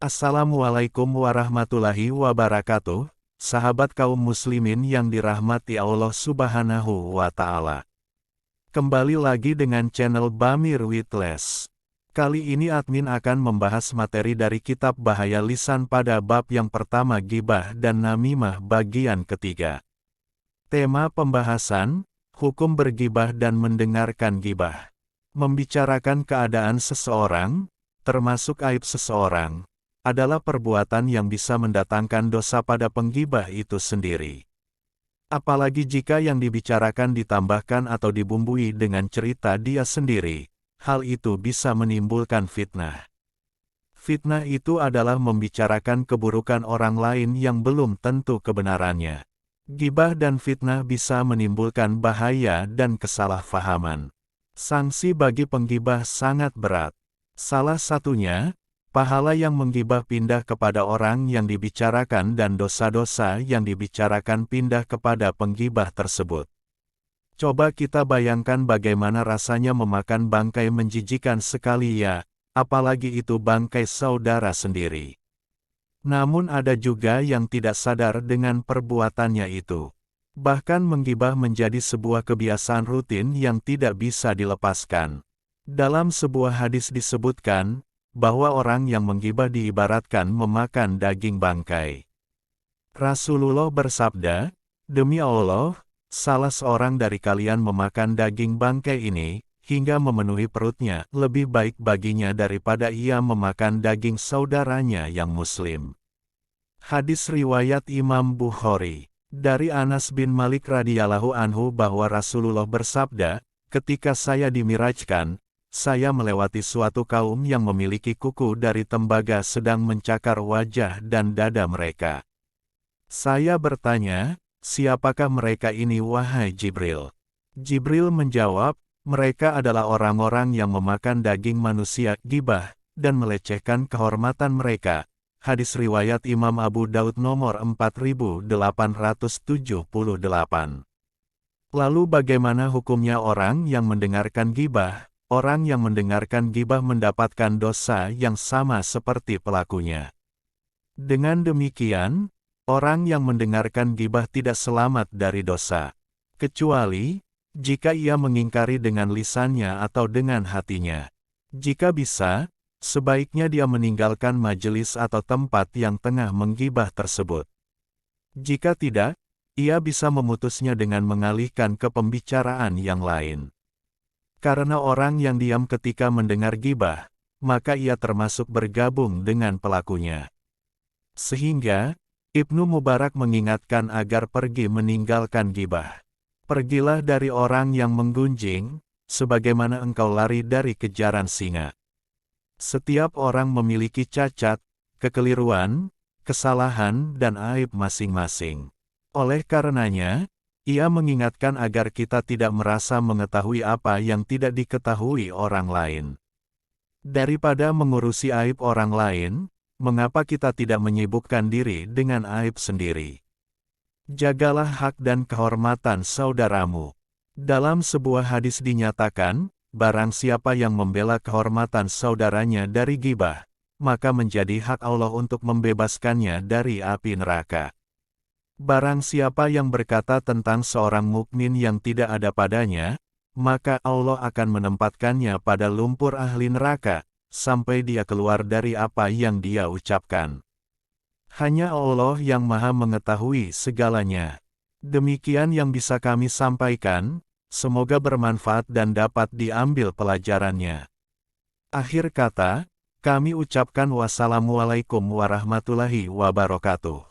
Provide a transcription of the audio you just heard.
Assalamualaikum warahmatullahi wabarakatuh, sahabat kaum muslimin yang dirahmati Allah Subhanahu wa Ta'ala. Kembali lagi dengan channel Bamir Witles. Kali ini admin akan membahas materi dari kitab Bahaya Lisan pada bab yang pertama, Ghibah dan Namimah bagian ketiga. Tema pembahasan, hukum berghibah dan mendengarkan ghibah. Membicarakan keadaan seseorang, termasuk aib seseorang, adalah perbuatan yang bisa mendatangkan dosa pada penggibah itu sendiri. Apalagi jika yang dibicarakan ditambahkan atau dibumbui dengan cerita dia sendiri, hal itu bisa menimbulkan fitnah. Fitnah itu adalah membicarakan keburukan orang lain yang belum tentu kebenarannya. Ghibah dan fitnah bisa menimbulkan bahaya dan kesalahpahaman. Sanksi bagi penggibah sangat berat. Salah satunya, pahala yang menggibah pindah kepada orang yang dibicarakan dan dosa-dosa yang dibicarakan pindah kepada penggibah tersebut. Coba kita bayangkan bagaimana rasanya memakan bangkai menjijikan sekali ya, apalagi itu bangkai saudara sendiri. Namun ada juga yang tidak sadar dengan perbuatannya itu. Bahkan menggibah menjadi sebuah kebiasaan rutin yang tidak bisa dilepaskan. Dalam sebuah hadis disebutkan, bahwa orang yang menggibah diibaratkan memakan daging bangkai. Rasulullah bersabda, "Demi Allah, salah seorang dari kalian memakan daging bangkai ini, hingga memenuhi perutnya, lebih baik baginya daripada ia memakan daging saudaranya yang muslim." Hadis riwayat Imam Bukhari. Dari Anas bin Malik radhiyallahu anhu bahwa Rasulullah bersabda, "Ketika saya dimirajkan, saya melewati suatu kaum yang memiliki kuku dari tembaga sedang mencakar wajah dan dada mereka. Saya bertanya, siapakah mereka ini wahai Jibril? Jibril menjawab, mereka adalah orang-orang yang memakan daging manusia, ghibah, dan melecehkan kehormatan mereka." Hadis riwayat Imam Abu Daud nomor 4878. Lalu bagaimana hukumnya orang yang mendengarkan ghibah? Orang yang mendengarkan ghibah mendapatkan dosa yang sama seperti pelakunya. Dengan demikian, orang yang mendengarkan ghibah tidak selamat dari dosa. Kecuali, jika ia mengingkari dengan lisannya atau dengan hatinya. Jika bisa, sebaiknya dia meninggalkan majelis atau tempat yang tengah menggibah tersebut. Jika tidak, ia bisa memutusnya dengan mengalihkan ke pembicaraan yang lain. Karena orang yang diam ketika mendengar ghibah, maka ia termasuk bergabung dengan pelakunya. Sehingga, Ibnu Mubarak mengingatkan agar pergi meninggalkan ghibah. Pergilah dari orang yang menggunjing, sebagaimana engkau lari dari kejaran singa. Setiap orang memiliki cacat, kekeliruan, kesalahan dan aib masing-masing. Oleh karenanya, ia mengingatkan agar kita tidak merasa mengetahui apa yang tidak diketahui orang lain. Daripada mengurusi aib orang lain, mengapa kita tidak menyibukkan diri dengan aib sendiri? Jagalah hak dan kehormatan saudaramu. Dalam sebuah hadis dinyatakan, barang siapa yang membela kehormatan saudaranya dari ghibah, maka menjadi hak Allah untuk membebaskannya dari api neraka. Barang siapa yang berkata tentang seorang mukmin yang tidak ada padanya, maka Allah akan menempatkannya pada lumpur ahli neraka, sampai dia keluar dari apa yang dia ucapkan. Hanya Allah yang Maha mengetahui segalanya. Demikian yang bisa kami sampaikan, semoga bermanfaat dan dapat diambil pelajarannya. Akhir kata, kami ucapkan wassalamualaikum warahmatullahi wabarakatuh.